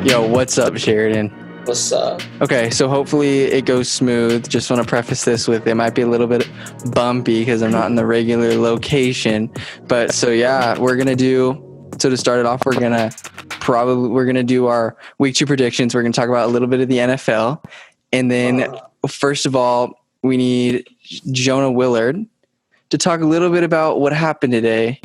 Yo, what's up, Sheridan? What's up? Okay, so hopefully it goes smooth. Just want to preface this with it might be a little bit bumpy because I'm not in the regular location. But so yeah, so to start it off, we're gonna do our week 2 predictions. We're gonna talk about a little bit of the NFL. And then first of all, we need Jonah Willard to talk a little bit about what happened today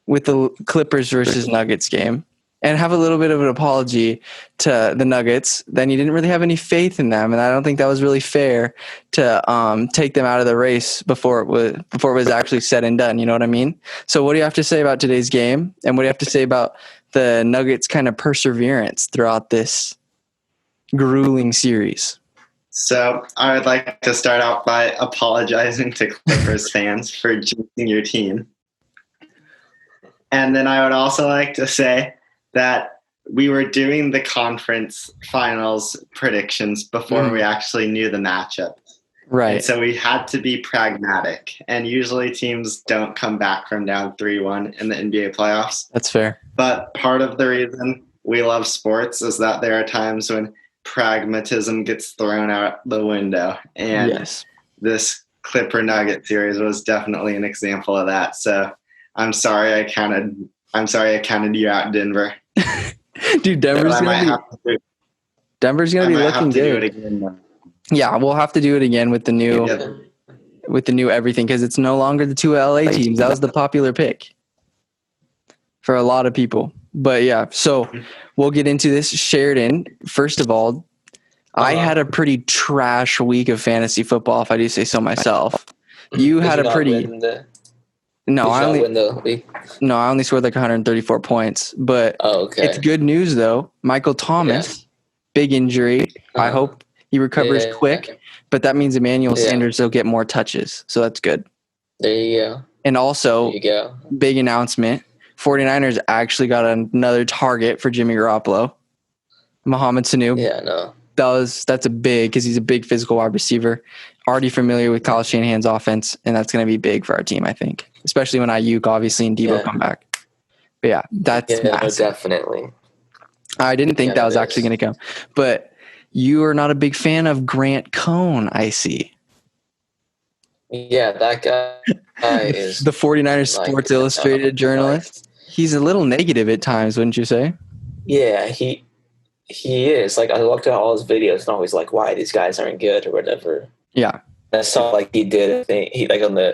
with the Clippers versus Nuggets game. And have a little bit of an apology to the Nuggets. Then you didn't really have any faith in them, and I don't think that was really fair to take them out of the race before it was actually said and done. You know what I mean? So, what do you have to say about today's game, and what do you have to say about the Nuggets' kind of perseverance throughout this grueling series? So, I would like to start out by apologizing to Clippers fans for jinxing your team, and then I would also like to say that we were doing the conference finals predictions before we actually knew the matchup. Right. And so we had to be pragmatic. And usually teams don't come back from down 3-1 in the NBA playoffs. That's fair. But part of the reason we love sports is that there are times when pragmatism gets thrown out the window. And yes, this Clipper Nugget series was definitely an example of that. So I'm sorry I counted you out, Denver. Dude, Denver's gonna be looking good. Yeah, we'll have to do it again with the new everything because it's no longer the two LA teams. That was the popular pick for a lot of people. But yeah, so we'll get into this. Sheridan, first of all, I had a pretty trash week of fantasy football, if I do say so myself. You had a pretty. No, I only scored like 134 points, but It's good news though. Michael Thomas, big injury. I hope he recovers quick, but that means Emmanuel Sanders will get more touches, so that's good. There you go. And also, big announcement, 49ers actually got another target for Jimmy Garoppolo. Mohamed Sanu. Yeah, no. That's a big, because he's a big physical wide receiver, already familiar with Kyle Shanahan's offense, and that's going to be big for our team, I think. Especially when Ayuk, obviously, and Debo come back. But yeah, that's massive. Definitely. I didn't think that was actually going to come. But you are not a big fan of Grant Cohn, I see. Yeah, that guy is... the 49ers Sports Illustrated journalist. He's a little negative at times, wouldn't you say? Yeah, he is. Like, I looked at all his videos and always like, why these guys aren't good or whatever. Yeah. I saw like he did a thing. He like on the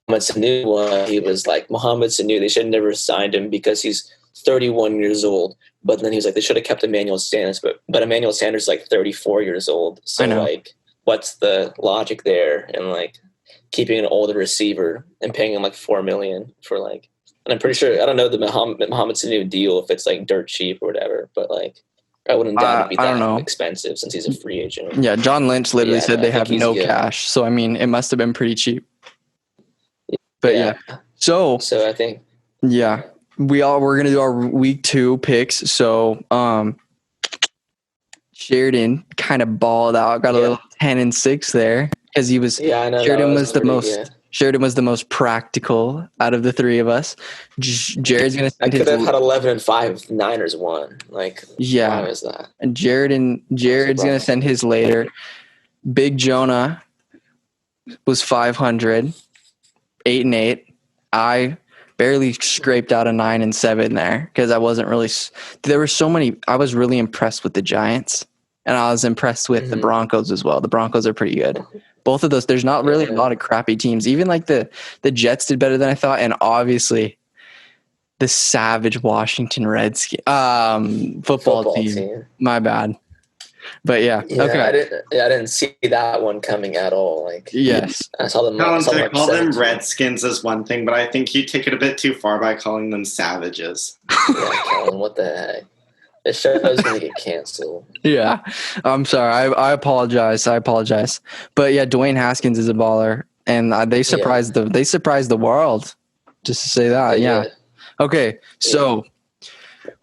Mohamed Sanu one, he was like, Mohamed Sanu, they should have never signed him because he's 31 years old. But then he was like, they should have kept Emmanuel Sanders, but Emmanuel Sanders is like 34 years old. So like, what's the logic there? And like keeping an older receiver and paying him like $4 million for like, and I'm pretty sure, I don't know the Mohamed Sanu deal if it's like dirt cheap or whatever, but like I wouldn't doubt it'd be that expensive since he's a free agent. Yeah, John Lynch literally said they have no cash. So, I mean, it must have been pretty cheap. But, yeah. So I think. Yeah. We're going to do our week 2 picks. So, Sheridan kind of balled out. Got a little 10-6 there. Because he was. Yeah, I know. Sheridan was the most practical out of the three of us. Jared's going to I could have had 11-5 if the Niners won. Like, why is that? And Jared's going to send his later. Big Jonah was 500, 8-8. I barely scraped out a 9-7 there because I wasn't really. There were so many. I was really impressed with the Giants, and I was impressed with the Broncos as well. The Broncos are pretty good. Both of those, there's not really a lot of crappy teams. Even like the Jets did better than I thought, and obviously the savage Washington Redskins football team. My bad, but yeah. Okay. I didn't see that one coming at all. Like, yes, I saw them. To call them Redskins is one thing, but I think you take it a bit too far by calling them savages. Yeah, Kellan, what the heck? This show is going to get canceled. Yeah. I'm sorry. I apologize. But yeah, Dwayne Haskins is a baller, and they surprised the world. Just to say that. Yeah. Okay. So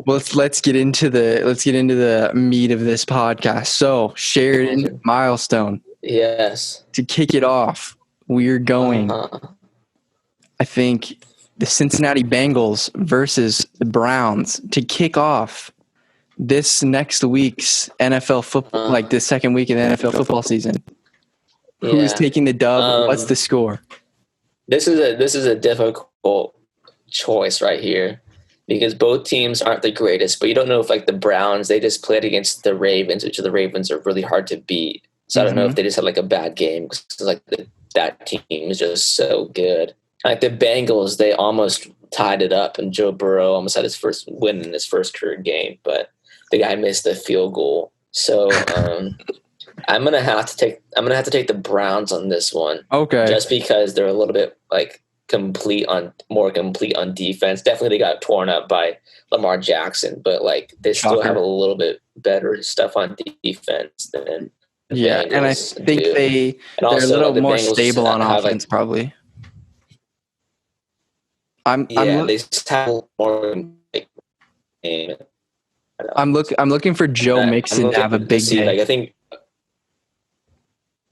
let's get into the meat of this podcast. So Sheridan milestone. Yes. To kick it off, we're going. I think the Cincinnati Bengals versus the Browns to kick off this next week's NFL football, like the second week of the NFL football season. Who's taking the dub? What's the score? This is a difficult choice right here because both teams aren't the greatest, but you don't know if like the Browns, they just played against the Ravens, which the Ravens are really hard to beat. So I don't know if they just had like a bad game because like that team is just so good. Like the Bengals, they almost tied it up, and Joe Burrow almost had his first win in his first career game, but the guy missed a field goal. So I'm gonna have to take the Browns on this one. Okay. Just because they're a little bit like more complete on defense. Definitely they got torn up by Lamar Jackson, but like they still have a little bit better stuff on defense than the Bengals and I think do. they're a little more stable on offense, probably. They just have more. I'm looking for Joe Mixon to have a big day. Like I think.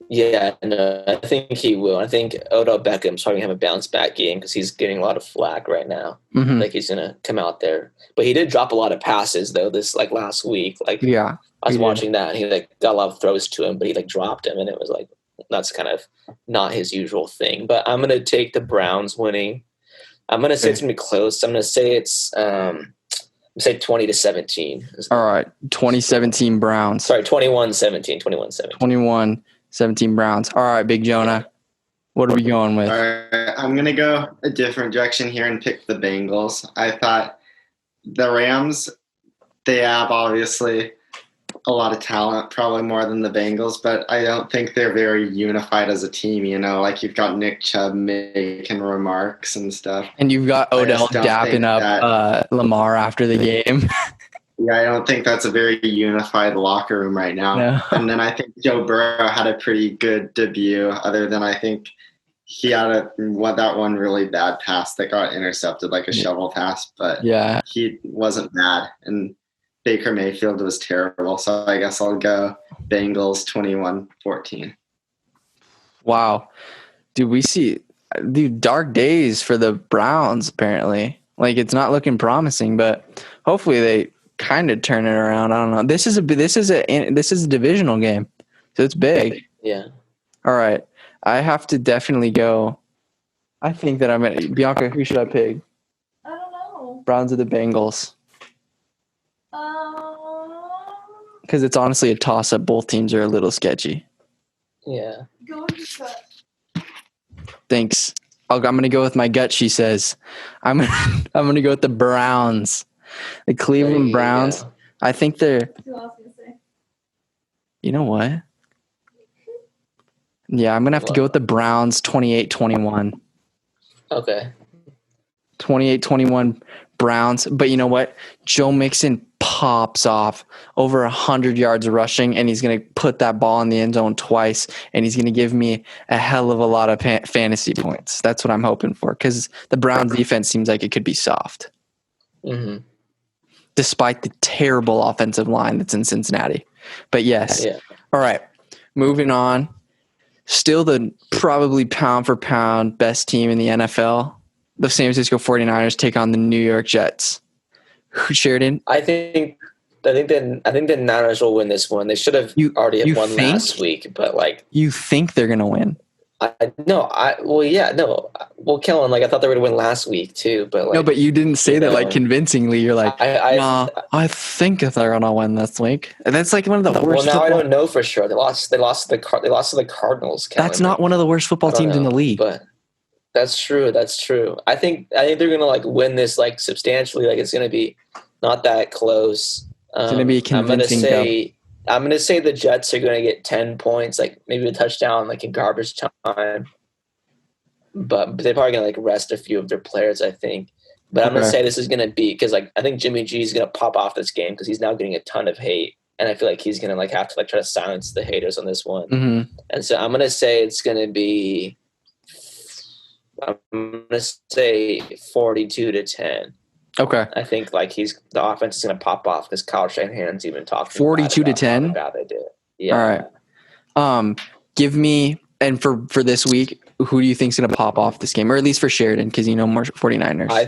Yeah, no, I think he will. I think Odell Beckham's probably going to have a bounce back game because he's getting a lot of flack right now. Mm-hmm. Like he's going to come out there, but he did drop a lot of passes though. This like last week, like I was watching that, and he like got a lot of throws to him, but he like dropped him, and it was like that's kind of not his usual thing. But I'm going to take the Browns winning. I'm going to say it's going to be close. I'm going to say it's say 20-17. All right, 2017 Browns. Sorry, 21-17. 21-17. 21-17 Browns. All right, Big Jonah. What are we going with? All right, I'm going to go a different direction here and pick the Bengals. I thought the Rams, they have obviously a lot of talent, probably more than the Bengals, but I don't think they're very unified as a team, you know, like you've got Nick Chubb making remarks and stuff. And you've got Odell dapping up Lamar after the game. Yeah, I don't think that's a very unified locker room right now. No. And then I think Joe Burrow had a pretty good debut, other than I think he had that one really bad pass that got intercepted, like a shovel pass, but he wasn't bad. And Baker Mayfield was terrible, so I guess I'll go Bengals 21-14. Wow. Dude, dark days for the Browns, apparently. Like, it's not looking promising, but hopefully they kind of turn it around. I don't know. This is a divisional game, so it's big. Yeah. All right. I have to definitely go. I think that Bianca, who should I pick? I don't know. Browns or the Bengals? Because it's honestly a toss-up. Both teams are a little sketchy. Yeah. Go with your gut. Thanks. I'm going to go with my gut, she says. I'm going to go with the Browns. The Cleveland Browns. Go. I think they're... That's what I was going to say. You know what? Yeah, I'm going to have to go with the Browns 28-21. Okay. 28-21 Browns. But you know what? Joe Mixon pops off over 100 yards rushing, and he's going to put that ball in the end zone twice, and he's going to give me a hell of a lot of fantasy points. That's what I'm hoping for, because the Browns defense seems like it could be soft. Mm-hmm. Despite the terrible offensive line that's in Cincinnati. But yes. Yeah. All right. Moving on. Still the probably pound for pound best team in the NFL. The San Francisco 49ers take on the New York Jets. Sheridan? I think the Niners will win this one. They should have already won last week, but like you think they're gonna win? Kellan, like I thought they were gonna win last week too, but like no, but you didn't say that like convincingly. You're like, I think they're gonna win this week. And that's like one of the worst. Well, now I don't know for sure. They lost to the Cardinals. Kellan. That's not one of the worst football teams in the league. But that's true. I think they're gonna like win this like substantially. Like it's gonna be not that close. It's gonna be a convincing. I'm going to say the Jets are going to get 10 points, like maybe a touchdown, like in garbage time. But they're probably going to like rest a few of their players, I think. But I'm going to say this is going to be because like I think Jimmy G is going to pop off this game because he's now getting a ton of hate, and I feel like he's going to like have to like try to silence the haters on this one. Mm-hmm. And so I'm going to say it's going to be. I'm going to say 42-10. Okay. I think like the offense is going to pop off because Kyle Shanahan's even talking 42-10. About they did. Yeah. All right. Give me, and for this week, who do you think's going to pop off this game, or at least for Sheridan, because you know more 49ers. I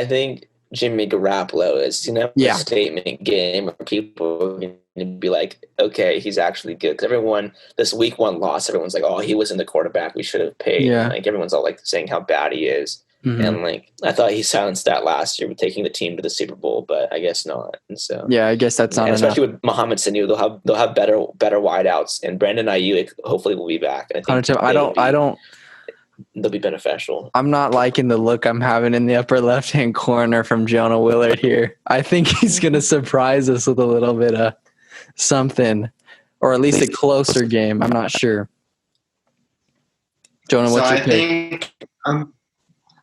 think Jimmy Garoppolo is, Yeah. a statement game where people are going to be like, okay, he's actually good. Because everyone, this week one loss, everyone's like, oh, he wasn't the quarterback we should have paid. Yeah. Like, everyone's all like saying how bad he is. Mhm. And like, I thought he silenced that last year with taking the team to the Super Bowl, but I guess not. And so, Yeah, I guess that's not and enough. especially with Mohamed Sanu, they'll have better wideouts, and Brandon Ayuk hopefully will be back. And I think they'll be beneficial. I'm not liking the look I'm having in the upper left-hand corner from Jonah Willard here. I think he's going to surprise us with a little bit of something, or at least a closer game. I'm not sure. Jonah, what's your pick? think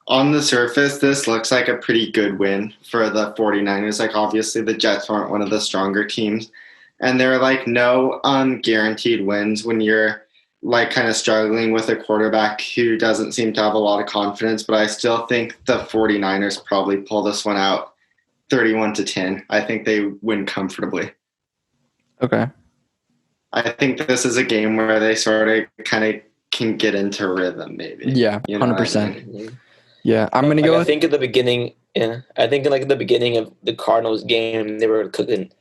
on the surface, this looks like a pretty good win for the 49ers. Like, obviously, the Jets aren't one of the stronger teams. And there are, like, no guaranteed wins when you're, like, kind of struggling with a quarterback who doesn't seem to have a lot of confidence. But I still think the 49ers probably pull this one out 31-10. I think they win comfortably. Okay. I think this is a game where they sort of kind of can get into rhythm, maybe. Yeah, You know what I 100%. mean? Yeah, I'm going to go I think at the beginning, I think like at the beginning of the Cardinals game, they were cooking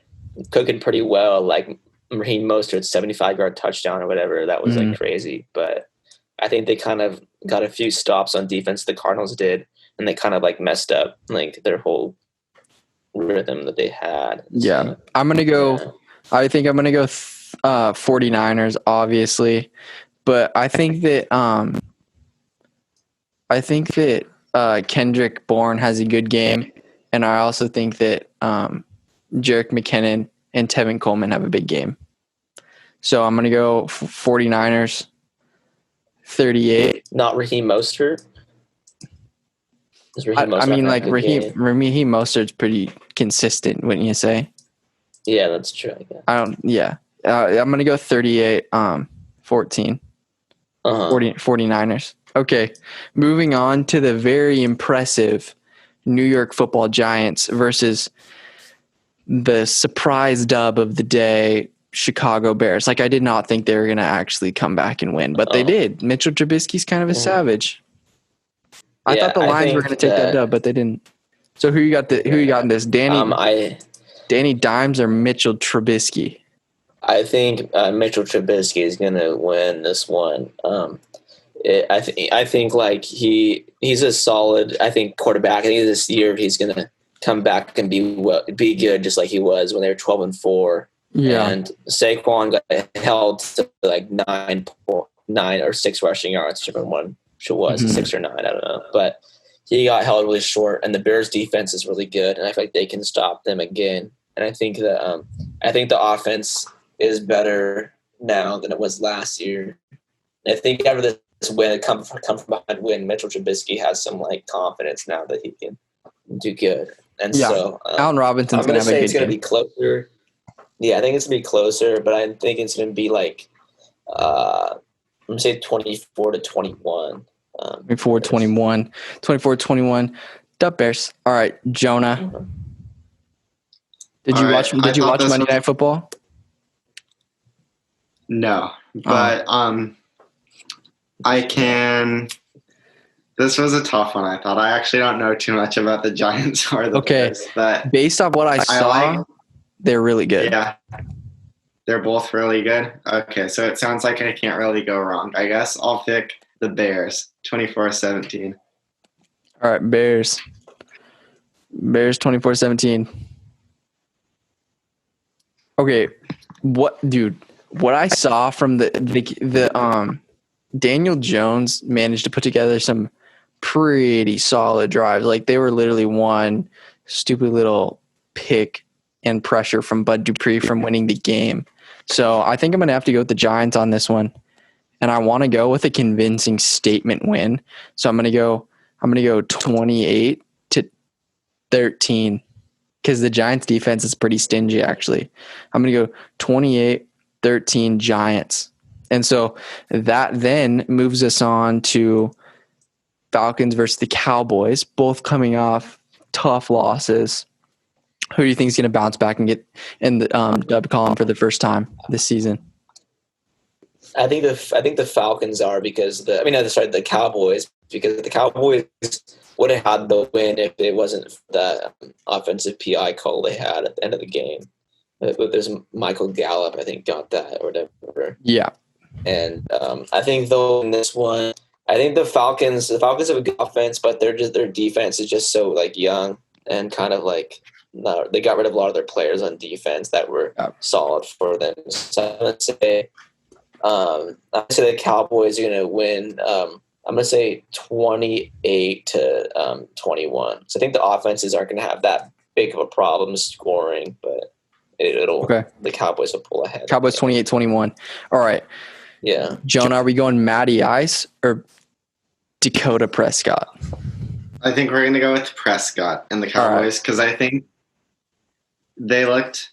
pretty well. Like Raheem Mostert's 75-yard touchdown or whatever, that was like crazy. But I think they kind of got a few stops on defense. The Cardinals did, and they kind of like messed up like their whole rhythm that they had. Yeah, So, I'm going to go. yeah. I think I'm going to go 49ers, obviously, but I think that Kendrick Bourne has a good game, and I also think that Jerick McKinnon and Tevin Coleman have a big game. So I'm going to go 49ers 38. Not Raheem Mostert. I mean, like Raheem Mostert's pretty consistent, wouldn't you say? Yeah, that's true. I guess. I'm going to go 38, 14. 49ers. Okay, moving on to the very impressive New York Football Giants versus the surprise dub of the day, Chicago Bears. Like, I did not think they were going to actually come back and win, but they did. Mitchell Trubisky's kind of a savage. I thought the Lions were going to take that dub, but they didn't. So who you got in this? Danny Dimes or Mitchell Trubisky? I think Mitchell Trubisky is going to win this one. I think like he's a solid, I think, quarterback. I think this year he's going to come back and be good, just like he was when they were 12-4. Yeah. And Saquon got held to like 9 or 6 rushing yards, whichever one it was, 6 or 9, I don't know. But he got held really short, and the Bears' defense is really good, and I feel like they can stop them again. And I think that the offense is better now than it was last year. And I think after this win, come from behind win, Mitchell Trubisky has some like confidence now that he can do good. And so Allen Robinson's I'm going to say it's going to game. be closer. Yeah, I think it's going to be closer, but I think it's going to be like I'm going to say 24-21. 24-21. Dub Bears. All right, Jonah. Did you watch Monday Night Football? No, but I can. This was a tough one. I thought. I actually don't know too much about the Giants or the Bears, but based off what I saw, they're really good. Yeah, they're both really good. Okay, so it sounds like I can't really go wrong. I guess I'll pick the Bears, 24-17. All right, Bears 24-17. Okay, what I saw from the Daniel Jones managed to put together some pretty solid drives. Like, they were literally one stupid little pick and pressure from Bud Dupree from winning the game. So I think I'm going to have to go with the Giants on this one. And I want to go with a convincing statement win. So I'm going to go 28-13 because the Giants defense is pretty stingy, actually. I'm going to go 28-13 Giants. And so that then moves us on to Falcons versus the Cowboys, both coming off tough losses. Who do you think is going to bounce back and get in the dub column for the first time this season? I think the Falcons are the Cowboys, because the Cowboys would have had the win if it wasn't for that offensive PI call they had at the end of the game. But there's Michael Gallup, I think, got that or whatever. Yeah. And I think though in this one, I think the Falcons have a good offense, but their defense is just so like young and kind of like they got rid of a lot of their players on defense that were solid for them. So I'm gonna say the Cowboys are gonna win. I'm gonna say 28-21. So I think the offenses aren't gonna have that big of a problem scoring, but the Cowboys will pull ahead. Cowboys 28-21. All right. Yeah. Jonah, are we going Matty Ice or Dakota Prescott? I think we're going to go with Prescott and the Cowboys because I think they looked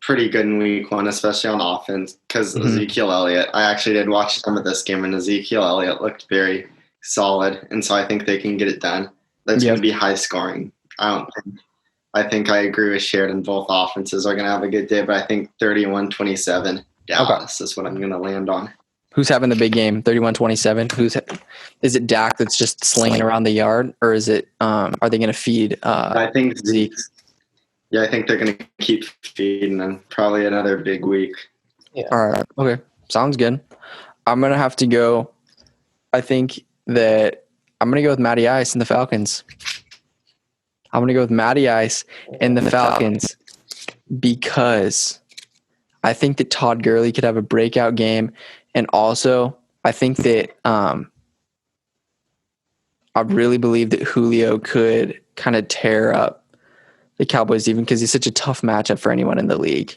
pretty good in week 1, especially on offense because Ezekiel Elliott. I actually did watch some of this game, and Ezekiel Elliott looked very solid, and so I think they can get it done. That's going to be high scoring. I think I agree with Sheridan. Both offenses are going to have a good day, but I think 31-27 Dallas is what I'm going to land on. Who's having the big game? 31-27. Is it Dak that's just slinging around the yard, or is it? Are they going to feed? I think Zeke. Yeah, I think they're going to keep feeding them. Probably another big week. Yeah. All right. Okay. Sounds good. I'm going to have to go. I think that I'm going to go with Matty Ice and the Falcons. I'm going to go with Matty Ice and the Falcons because I think that Todd Gurley could have a breakout game. And also, I think that I really believe that Julio could kind of tear up the Cowboys even because he's such a tough matchup for anyone in the league.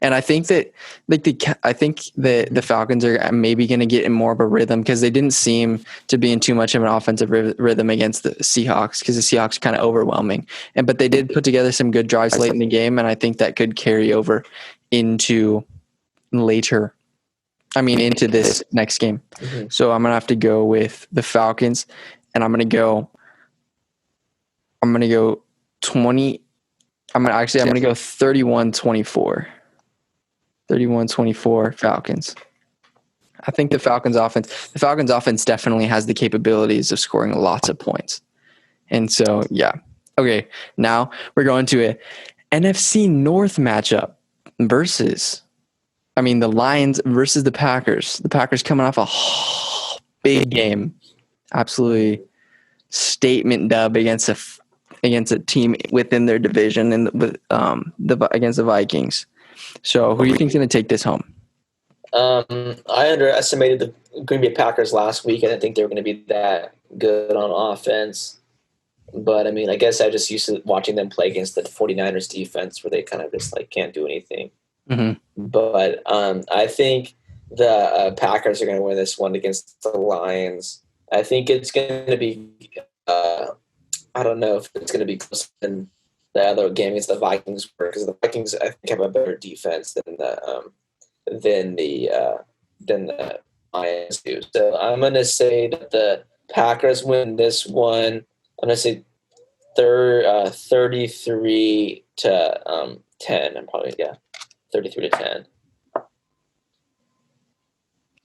And I think that the Falcons are maybe going to get in more of a rhythm because they didn't seem to be in too much of an offensive rhythm against the Seahawks because the Seahawks are kind of overwhelming. But they did put together some good drives late in the game, and I think that could carry over into this next game. Mm-hmm. So I'm going to have to go with the Falcons, and I'm going to go 31-24. 31-24 Falcons. I think the Falcons offense definitely has the capabilities of scoring lots of points. And so, yeah. Okay, now we're going to a NFC North matchup versus the Lions versus the Packers. The Packers coming off a big game. Absolutely statement dub against a team within their division and against the Vikings. So who do you think is going to take this home? I underestimated the Green Bay Packers last week, and I think they were going to be that good on offense. But, I guess I just used to watching them play against the 49ers defense where they kind of just can't do anything. Mm-hmm. But I think the Packers are going to win this one against the Lions. I think it's going to be I don't know if it's going to be closer than the other game against the Vikings were because the Vikings I think have a better defense than the Lions do. So I'm going to say that the Packers win this one. I'm going to say 33-10. I'm probably 33-10.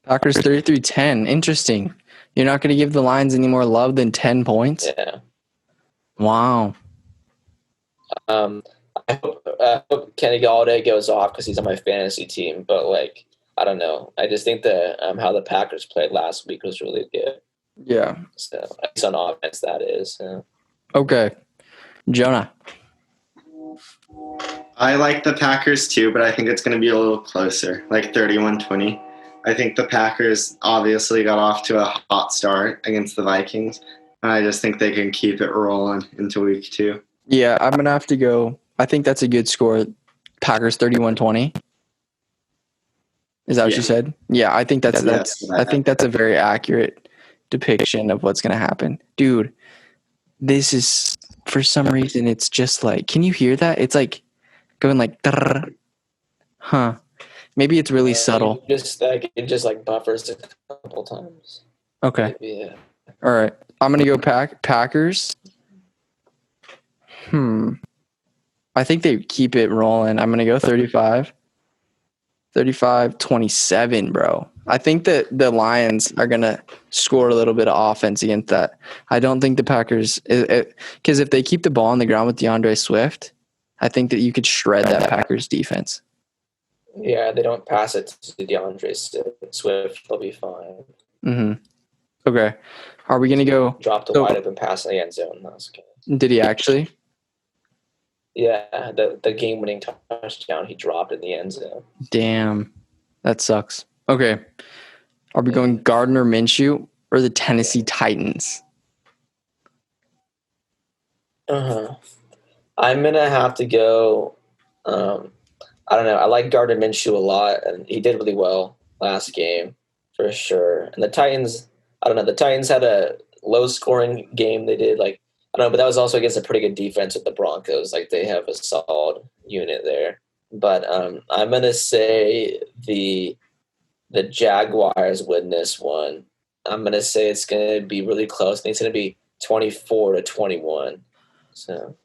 Packers 33-10. Interesting. You're not going to give the Lions any more love than 10 points? Yeah. Wow. I hope Kenny Galladay goes off because he's on my fantasy team, but I don't know. I just think that how the Packers played last week was really good. Yeah. So at least on offense, that is. Yeah. Okay, Jonah. I like the Packers too, but I think it's going to be a little closer, 31-20. I think the Packers obviously got off to a hot start against the Vikings, and I just think they can keep it rolling into week 2. Yeah, I'm going to have to go. I think that's a good score. Packers 31-20. Is that what you said? Yeah, I think that's a very accurate depiction of what's going to happen. Dude, this is, for some reason, it's just can you hear that? It's going huh. Maybe it's really subtle. It just buffers a couple times. Okay. Maybe, yeah. All right. I'm going to go Packers. I think they keep it rolling. I'm going to go 35. 35-27, bro. I think that the Lions are going to score a little bit of offense against that. I don't think the Packers, because if they keep the ball on the ground with DeAndre Swift, I think that you could shred that Packers defense. Yeah, they don't pass it to DeAndre Swift. They'll be fine. Mm-hmm. Okay. Are we going to go? Dropped a wide open pass in the end zone. That was good. Did he actually? Yeah, the game-winning touchdown he dropped in the end zone. Damn. That sucks. Okay. Are we going Gardner Minshew or the Tennessee Titans? I'm going to have to go I don't know. I like Gardner Minshew a lot, and he did really well last game for sure. And the Titans, I don't know. The Titans had a low-scoring game. They did I don't know, but that was also against a pretty good defense with the Broncos. They have a solid unit there. But I'm gonna say the Jaguars win this one. I'm gonna say it's gonna be really close. I think it's gonna be 24-21. So.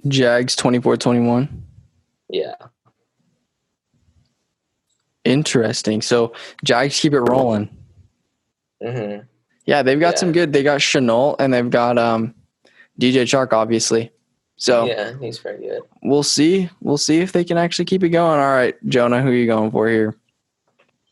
Jags 24-21. Yeah. Interesting. So Jags keep it rolling. Mm-hmm. Yeah, they've got some good. They got Chenault and they've got DJ Chark, obviously. So yeah, he's very good. We'll see. We'll see if they can actually keep it going. All right, Jonah, who are you going for here?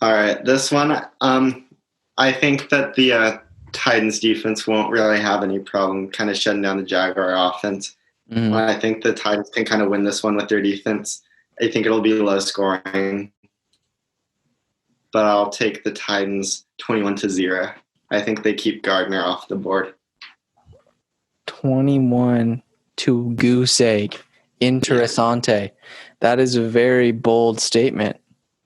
All right, this one. I think that the Titans defense won't really have any problem kind of shutting down the Jaguar offense. Mm-hmm. I think the Titans can kind of win this one with their defense. I think it'll be low scoring, but I'll take the Titans 21-0. I think they keep Gardner off the board. 21 to goose egg. Interessante. Yeah. That is a very bold statement.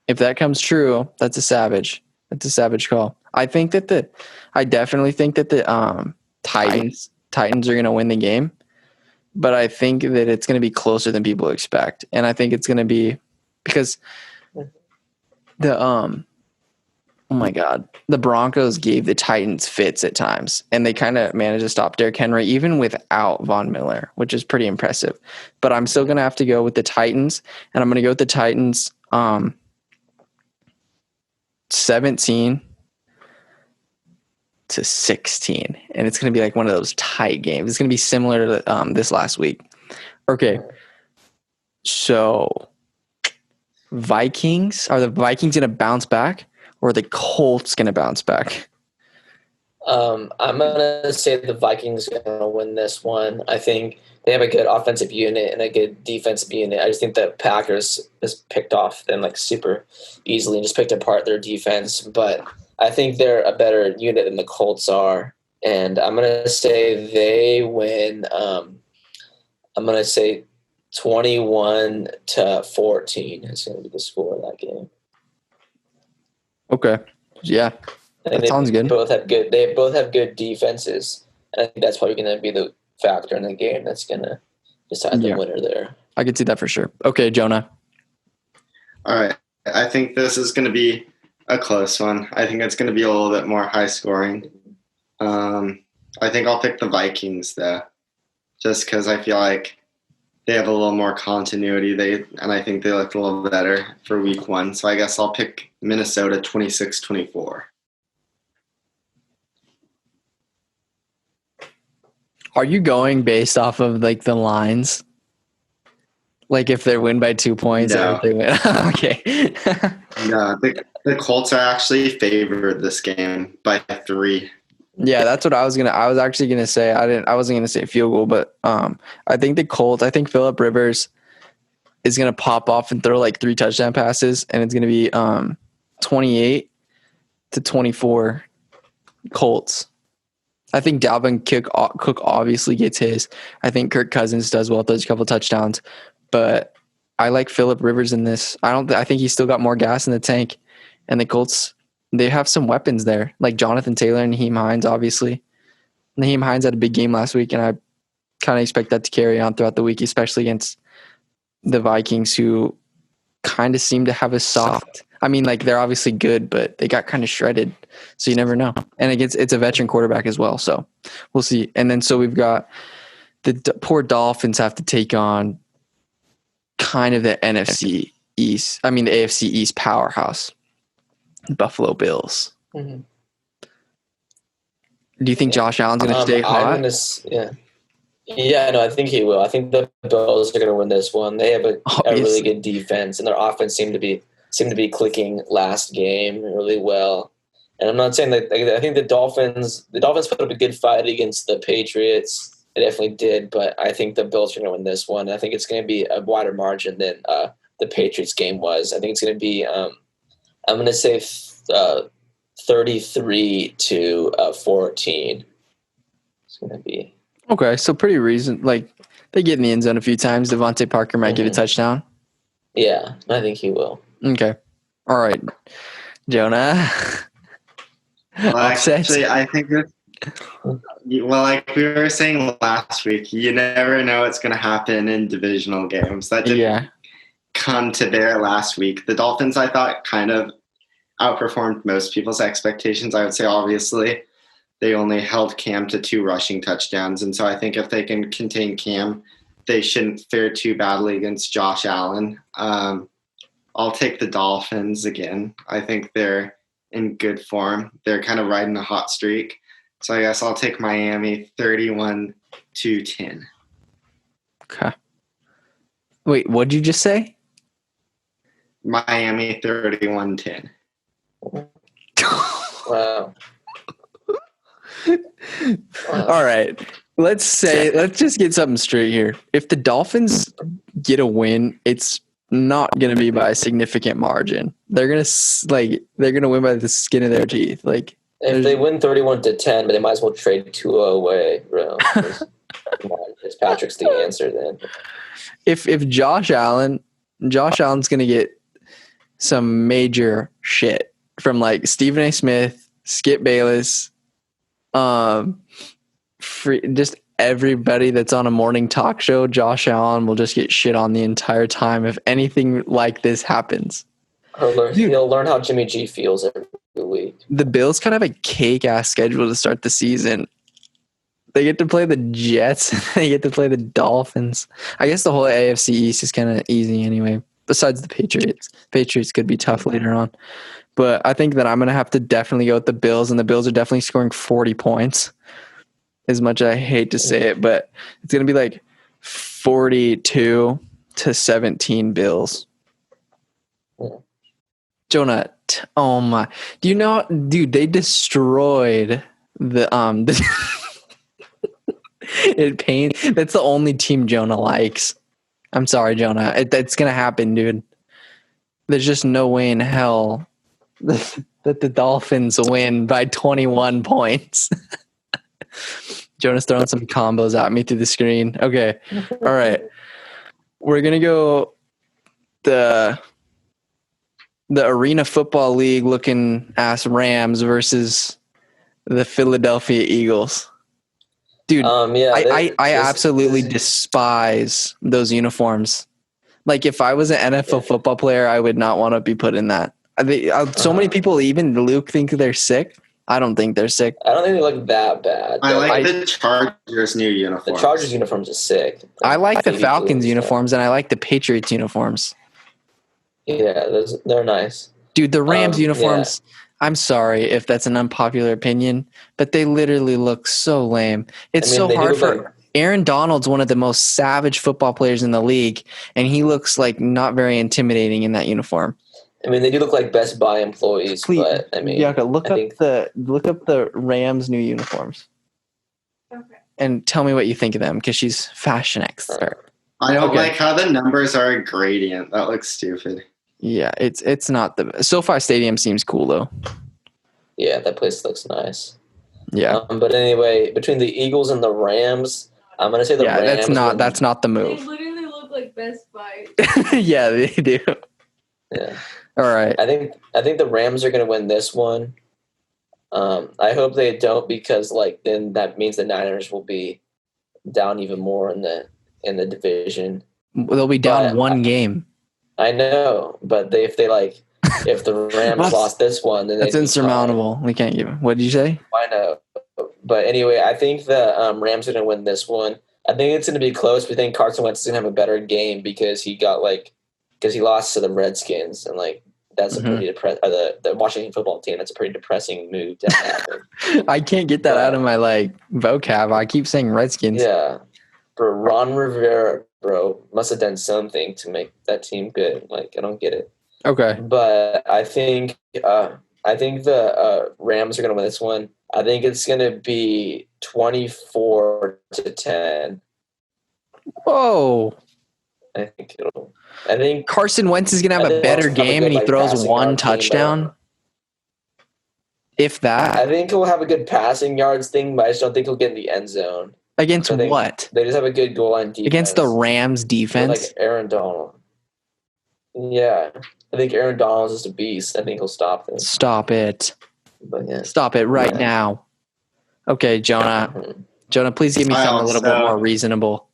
If that comes true, that's a savage. That's a savage call. I definitely think that the Titans are going to win the game. But I think that it's going to be closer than people expect. And I think it's going to be because the Broncos gave the Titans fits at times. And they kind of managed to stop Derrick Henry even without Von Miller, which is pretty impressive. But I'm still going to have to go with the Titans. And I'm going to go with the Titans 17-16. And it's going to be like one of those tight games. It's going to be similar to this last week. Okay. So Vikings, are the Vikings going to bounce back or are the Colts going to bounce back? I'm going to say the Vikings are going to win this one. I think they have a good offensive unit and a good defensive unit. I just think the Packers just picked off them super easily and just picked apart their defense. But I think they're a better unit than the Colts are. And I'm going to say they win. I'm going to say 21-14 is going to be the score of that game. Okay. Yeah. That sounds good. They both have good defenses. And I think that's probably going to be the factor in the game that's going to decide the winner there. I could see that for sure. Okay, Jonah. All right. I think this is going to be a close one. I think it's going to be a little bit more high scoring. I think I'll pick the Vikings though, just because I feel like they have a little more continuity. And I think they look a little better for week one. So I guess I'll pick Minnesota 26-24. Are you going based off of the lines? Like if they win by 2 points or if they win? Okay. No, the Colts are actually favored this game by 3. Yeah, that's what I was actually gonna say. I wasn't gonna say field goal, but I think the Colts. I think Phillip Rivers is gonna pop off and throw 3 touchdown passes, and it's gonna be 28-24 Colts. I think Dalvin Cook obviously gets his. I think Kirk Cousins does well, throws a couple touchdowns, but I like Phillip Rivers in this. I think he's still got more gas in the tank, and the Colts. They have some weapons there, like Jonathan Taylor and Nyheim Hines, obviously. Nyheim Hines had a big game last week, and I kind of expect that to carry on throughout the week, especially against the Vikings, who kind of seem to have a soft. I mean, they're obviously good, but they got kind of shredded, so you never know. And it's a veteran quarterback as well, so we'll see. And then so we've got the poor Dolphins have to take on kind of the NFC East. I mean, the AFC East powerhouse, Buffalo Bills. Mm-hmm. Do you think Josh Allen's going to stay hot? Yeah, no, I think he will. I think the Bills are going to win this one. They have a really good defense, and their offense seemed to be clicking last game really well. And I'm not saying that. I think the Dolphins put up a good fight against the Patriots. They definitely did, but I think the Bills are going to win this one. I think it's going to be a wider margin than the Patriots game was. I think it's going to be. I'm going to say 33-14. It's going to be. Okay, so pretty like they get in the end zone a few times. Devontae Parker might get a touchdown. Yeah, I think he will. Okay. All right. Jonah. Well, actually, I think like we were saying last week, you never know what's going to happen in divisional games. That didn't come to bear last week. The Dolphins, I thought, kind of outperformed most people's expectations. I would say, obviously, they only held Cam to 2 rushing touchdowns. And so I think if they can contain Cam, they shouldn't fare too badly against Josh Allen. I'll take the Dolphins again. I think they're in good form. They're kind of riding a hot streak. So I guess I'll take Miami 31-10. Okay. Wait, what did you just say? Miami 31-10. Wow. All right. Let's just get something straight here. If the Dolphins get a win, it's not going to be by a significant margin. They're going to win by the skin of their teeth. Like if they win 31-10, but they might as well trade Tua away, bro. Fitzpatrick's the answer then. If Josh Allen's going to get some major shit from like Stephen A. Smith, Skip Bayless, just everybody that's on a morning talk show, Josh Allen will just get shit on the entire time if anything like this happens. He'll learn how Jimmy G feels every week. The Bills kind of have a cake-ass schedule to start the season. They get to play the Jets. They get to play the Dolphins. I guess the whole AFC East is kind of easy anyway, besides the Patriots. Patriots could be tough later on. But I think that I'm going to have to definitely go with the Bills, and the Bills are definitely scoring 40 points. As much as I hate to say it, but it's going to be like 42-17 Bills. Jonah, oh my. Do you know, dude, they destroyed the it pains. That's the only team Jonah likes. I'm sorry, Jonah. It's going to happen, dude. There's just no way in hell that the Dolphins win by 21 points. Jonah's throwing some combos at me through the screen. Okay. All right. We're going to go the Arena Football League looking ass Rams versus the Philadelphia Eagles. Dude, I absolutely despise those uniforms. Like if I was an NFL football player, I would not want to be put in that. So many people, even Luke, think they're sick. I don't think they're sick. I don't think they look that bad. I like the Chargers' new uniforms. The Chargers' uniforms are sick. I like the Falcons' uniforms, and I like the Patriots' uniforms. Yeah, they're nice. Dude, the Rams uniforms, I'm sorry if that's an unpopular opinion, but they literally look so lame. It's so hard for Aaron Donald's one of the most savage football players in the league, and he looks like not very intimidating in that uniform. I mean, they do look like Best Buy employees, but I mean, look up the Rams' new uniforms. Okay. And tell me what you think of them, because she's fashion expert. I don't like how the numbers are a gradient. That looks stupid. Yeah, it's not the SoFi Stadium seems cool though. Yeah, that place looks nice. Yeah, but anyway, between the Eagles and the Rams, I'm gonna say the Rams. That's not the move. They literally look like Best Buy. Yeah, they do. Yeah. All right. I think the Rams are gonna win this one. I hope they don't, because then that means the Niners will be down even more in the division. They'll be down one game. I know, but if the Rams lost this one, then that's insurmountable. We can't give. What did you say? I know, but anyway, I think the Rams are going to win this one. I think it's going to be close. We think Carson Wentz is going to have a better game because he got because he lost to the Redskins, and like that's a pretty the Washington football team. That's a pretty depressing move to happen. I can't get that out of my vocab. I keep saying Redskins. Yeah, but Ron Rivera, bro, must have done something to make that team good. Like I don't get it. Okay. But I think the Rams are gonna win this one. I think it's gonna be 24-10. Whoa. I think Carson Wentz is gonna have a better game and he throws one touchdown. If that. I think he'll have a good passing yards thing, but I just don't think he'll get in the end zone. Against what? They just have a good goal line defense. Against the Rams defense? Like Aaron Donald. Yeah. I think Aaron Donald's just a beast. I think he'll stop this. Stop it. But yeah. Stop it right now. Okay, Jonah. Jonah, please give me something a little bit more reasonable.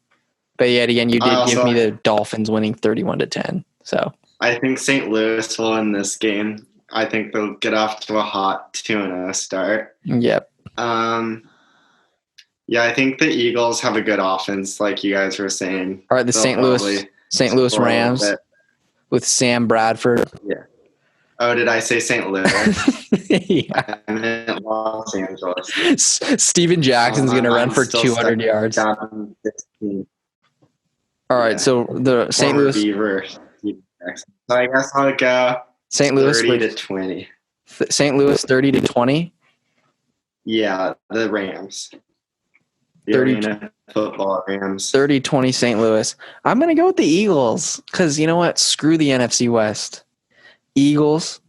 But yet again, you did give me the Dolphins winning 31-10. So I think St. Louis will win this game. I think they'll get off to a hot 2-0 start. Yep. Yeah, I think the Eagles have a good offense, like you guys were saying. All right, the St. Louis Rams with Sam Bradford. Yeah. Oh, did I say St. Louis? Yeah. I meant Los Angeles. Steven Jackson's going to run for 200 yards. All right, so the St. Louis. Beaver. So I guess I'll go St. Louis 30-20. St. Louis 30-20. Yeah, the Rams. The Arena Football Rams. 30-20 St. Louis. I'm going to go with the Eagles because you know what? Screw the NFC West. Eagles.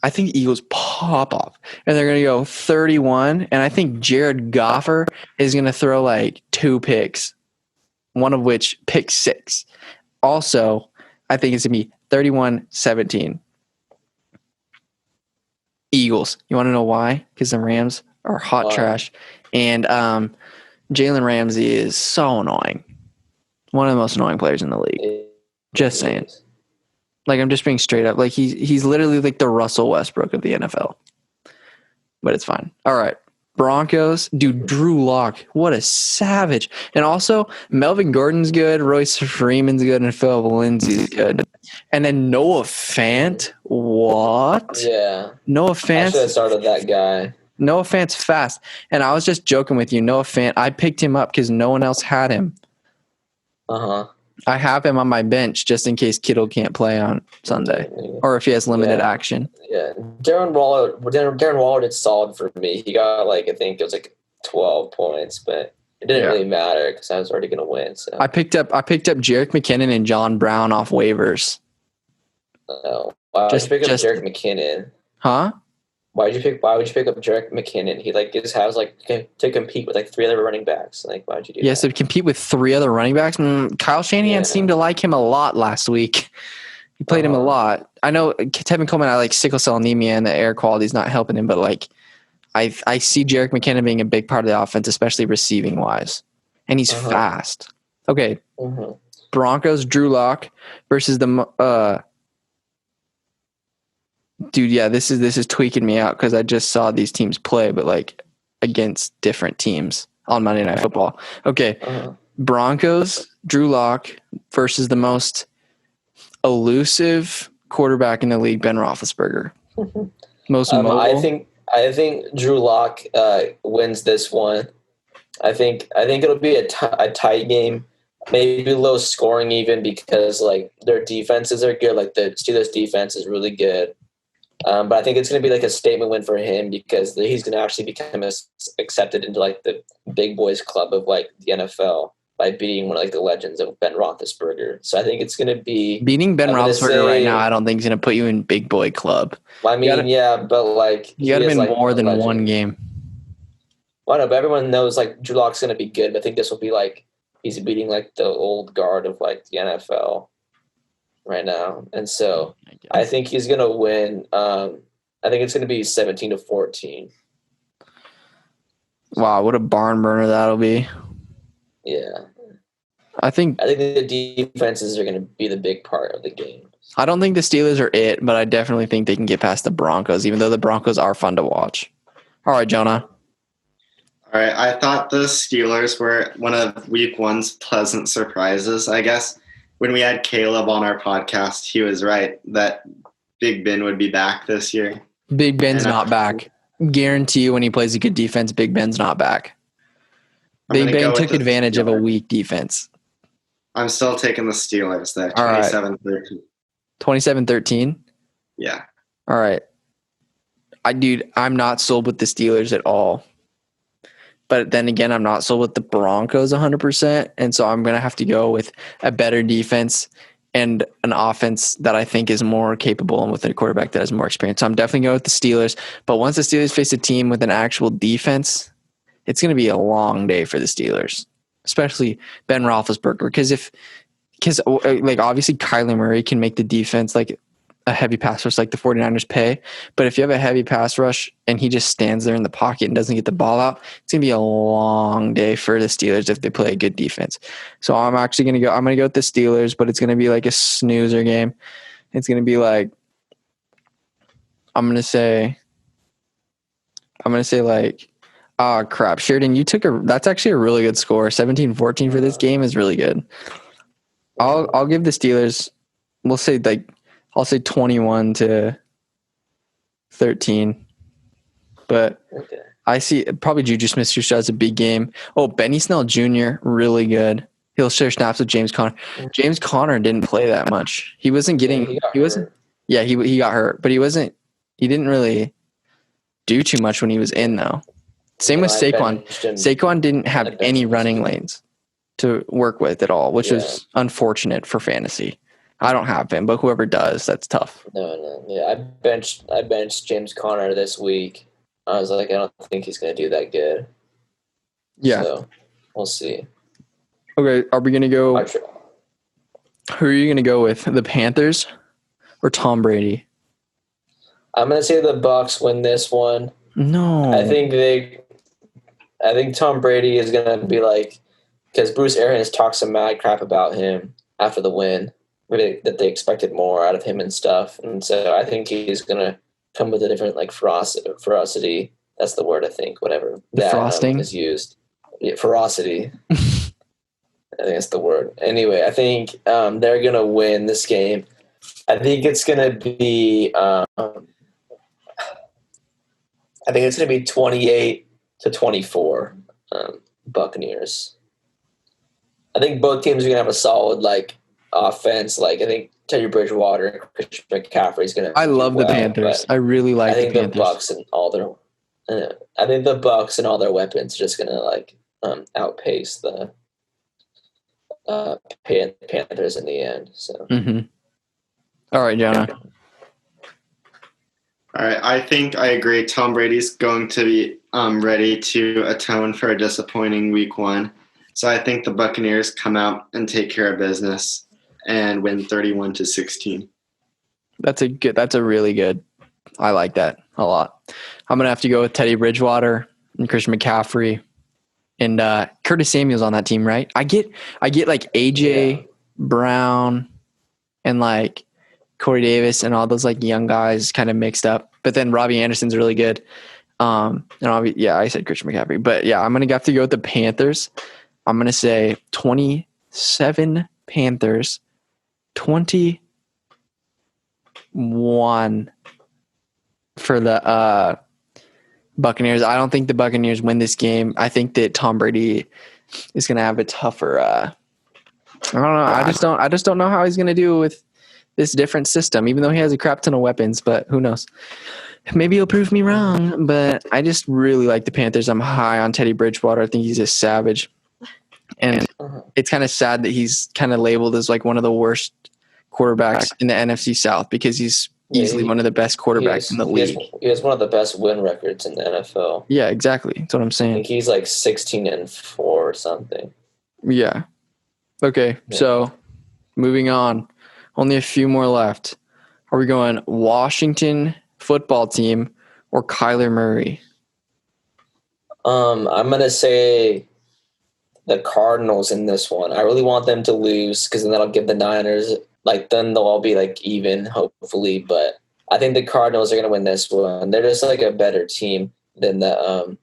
I think Eagles pop off. And they're going to go 31. And I think Jared Goff is going to throw like 2 picks. One of which pick 6. Also, I think it's going to be 31-17. Eagles. You want to know why? Because the Rams are hot trash. And Jalen Ramsey is so annoying. One of the most annoying players in the league. Just saying. Like, I'm just being straight up. Like, he's literally like the Russell Westbrook of the NFL. But it's fine. All right. Broncos. Dude, Drew Lock. What a savage. And also, Melvin Gordon's good. Royce Freeman's good. And Philip Lindsay's good. And then Noah Fant. What? Yeah. Noah Fant. I should have started that guy. Noah Fant's fast. And I was just joking with you. Noah Fant, I picked him up because no one else had him. Uh-huh. I have him on my bench just in case Kittle can't play on Sunday or if he has limited action. Yeah. Darren Waller did solid for me. He got I think it was 12 points, but it didn't really matter because I was already going to win. So I picked up Jerick McKinnon and John Brown off waivers. Oh, why would you pick up Jerick McKinnon? Huh? Why would you pick up Jerick McKinnon? He just has to compete with 3 other running backs. Why would you do that? Yes, to compete with 3 other running backs. Kyle Shanahan seemed to like him a lot last week. He played him a lot. I know Tevin Coleman had sickle cell anemia and the air quality is not helping him, but I see Jerick McKinnon being a big part of the offense, especially receiving wise, and he's fast. Okay, Broncos Drew Lock versus the. Dude, yeah, this is tweaking me out because I just saw these teams play, but against different teams on Monday Night Football. Okay, Broncos, Drew Lock versus the most elusive quarterback in the league, Ben Roethlisberger. Most mobile. I think Drew Lock wins this one. I think it'll be a tight game, maybe low scoring even because their defenses are good. The Steelers defense is really good. But I think it's going to be a statement win for him because he's going to actually become accepted into the big boys club of the NFL by beating one of the legends of Ben Roethlisberger. So I think it's going to be beating Ben Roethlisberger right now. I don't think is going to put you in big boy club. I mean, but you got to win more than legend. One game. Well, no, but everyone knows Drew Lock's going to be good. But I think this will be he's beating the old guard of the NFL right now, and so I think he's gonna win. I think it's gonna be 17-14. Wow, what a barn burner that'll be. Yeah, I think the defenses are gonna be the big part of the game. I don't think the Steelers are it, but I definitely think they can get past the Broncos, even though the Broncos are fun to watch. All right, Jonah. All right, I thought the Steelers were one of Week 1's pleasant surprises, I guess. when we had Caleb on our podcast, he was right that Big Ben would be back this year. Big Ben's And not back. Guarantee you when he plays a good defense, Big Ben's not back. I'm Big gonna Ben go with took the advantage of a Steelers. weak defense. I'm still taking the Steelers there. All right. 27-13. 27-13. Yeah. All right. I'm not sold with the Steelers at all. But then again, I'm not sold with the Broncos 100%. And so I'm going to have to go with a better defense and an offense that I think is more capable and with a quarterback that has more experience. So I'm definitely going with the Steelers. But once the Steelers face a team with an actual defense, it's going to be a long day for the Steelers, especially Ben Roethlisberger. Because like obviously Kyler Murray can make the defense like a heavy pass rush like the 49ers pay. But if you have a heavy pass rush and he just stands there in the pocket and doesn't get the ball out, it's going to be a long day for the Steelers if they play a good defense. So I'm going to go with the Steelers, but it's going to be like a snoozer game. It's going to be like, I'm going to say like, oh crap. Sheridan, that's actually a really good score. 17-14 for this game is really good. I'll give the Steelers, we'll say like, I'll say 21-13, but Okay. I see probably Juju Smith-Schuster has a big game. Oh, Benny Snell Jr. really good. He'll share snaps with James Conner. James Conner didn't play that much. He wasn't getting. He wasn't. Yeah, he got hurt, but he wasn't. He didn't really do too much when he was in though. Same with Saquon. Saquon didn't have any running lanes to work with at all, which was unfortunate for fantasy. I don't have him, but whoever does, that's tough. No. Yeah, I benched James Conner this week. I was like, I don't think he's going to do that good. Yeah. So, we'll see. Okay, are we going to go – who are you going to go with, the Panthers or Tom Brady? I'm going to say the Bucs win this one. No. I think Tom Brady is going to be like – because Bruce Arians talked some mad crap about him after the win. That they expected more out of him and stuff. And so I think he's going to come with a different like ferocity. That's the word, I think, whatever. The frosting is used. Yeah, ferocity. I think that's the word. Anyway, I think they're going to win this game. I think it's going to be 28-24 Buccaneers. I think both teams are going to have a solid like offense. Like I think Teddy Bridgewater and Christian McCaffrey is going to. I love the Panthers. I really like the Panthers. The Bucs and all their. I think the Bucs and all their weapons are just going to like outpace the Panthers in the end. So. Mm-hmm. All right, Jonah. All right, I think I agree. Tom Brady's going to be ready to atone for a disappointing week one. So I think the Buccaneers come out and take care of business and win 31-16. That's a really good. I like that a lot. I'm gonna have to go with Teddy Bridgewater and Christian McCaffrey and Curtis Samuel's on that team, right? I get like AJ Brown and like Corey Davis and all those like young guys kind of mixed up, but then Robbie Anderson's really good. I said Christian McCaffrey, but yeah, I'm gonna have to go with the Panthers. I'm gonna say 27 Panthers, 21 for the Buccaneers. I don't think the Buccaneers win this game. I think that Tom Brady is going to have a tougher I don't know. I just don't know how he's going to do with this different system, even though he has a crap ton of weapons, but who knows? Maybe he'll prove me wrong, but I just really like the Panthers. I'm high on Teddy Bridgewater. I think he's a savage. And it's kind of sad that he's kind of labeled as like one of the worst quarterbacks in the NFC South because he's easily one of the best quarterbacks in the league. He has one of the best win records in the NFL. Yeah, exactly. That's what I'm I saying. think he's like 16-4 or something. Yeah. Okay, so moving on. Only a few more left. Are we going Washington football team or Kyler Murray? I'm going to say the Cardinals in this one. I really want them to lose because then that'll give the Niners then they'll all be like even, hopefully. But I think the Cardinals are going to win this one. They're just like a better team than the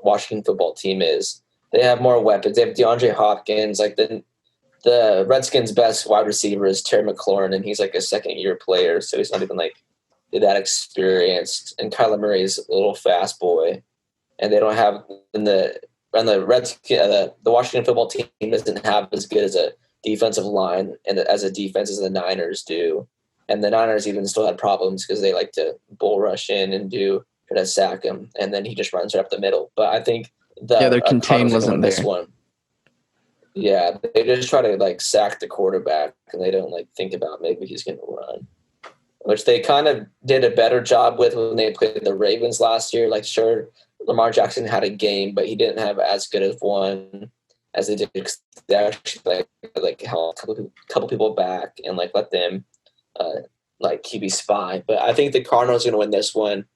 Washington football team is. They have more weapons. They have DeAndre Hopkins. the Redskins' best wide receiver is Terry McLaurin, and he's like a second-year player, so he's not even like that experienced. And Kyler Murray's a little fast boy, and they don't have the Washington football team doesn't have as good as a defensive line and as a defense as the Niners do. And the Niners even still had problems because they like to bull rush in and try to sack him, and then he just runs right up the middle. But I think their contain wasn't there. This one. Yeah, they just try to like sack the quarterback, and they don't like think about maybe he's going to run, which they kind of did a better job with when they played the Ravens last year. Like, sure, Lamar Jackson had a game, but he didn't have as good of one as they did. They actually like held a couple people back and like let them like QB spy. But I think the Cardinals are going to win this one.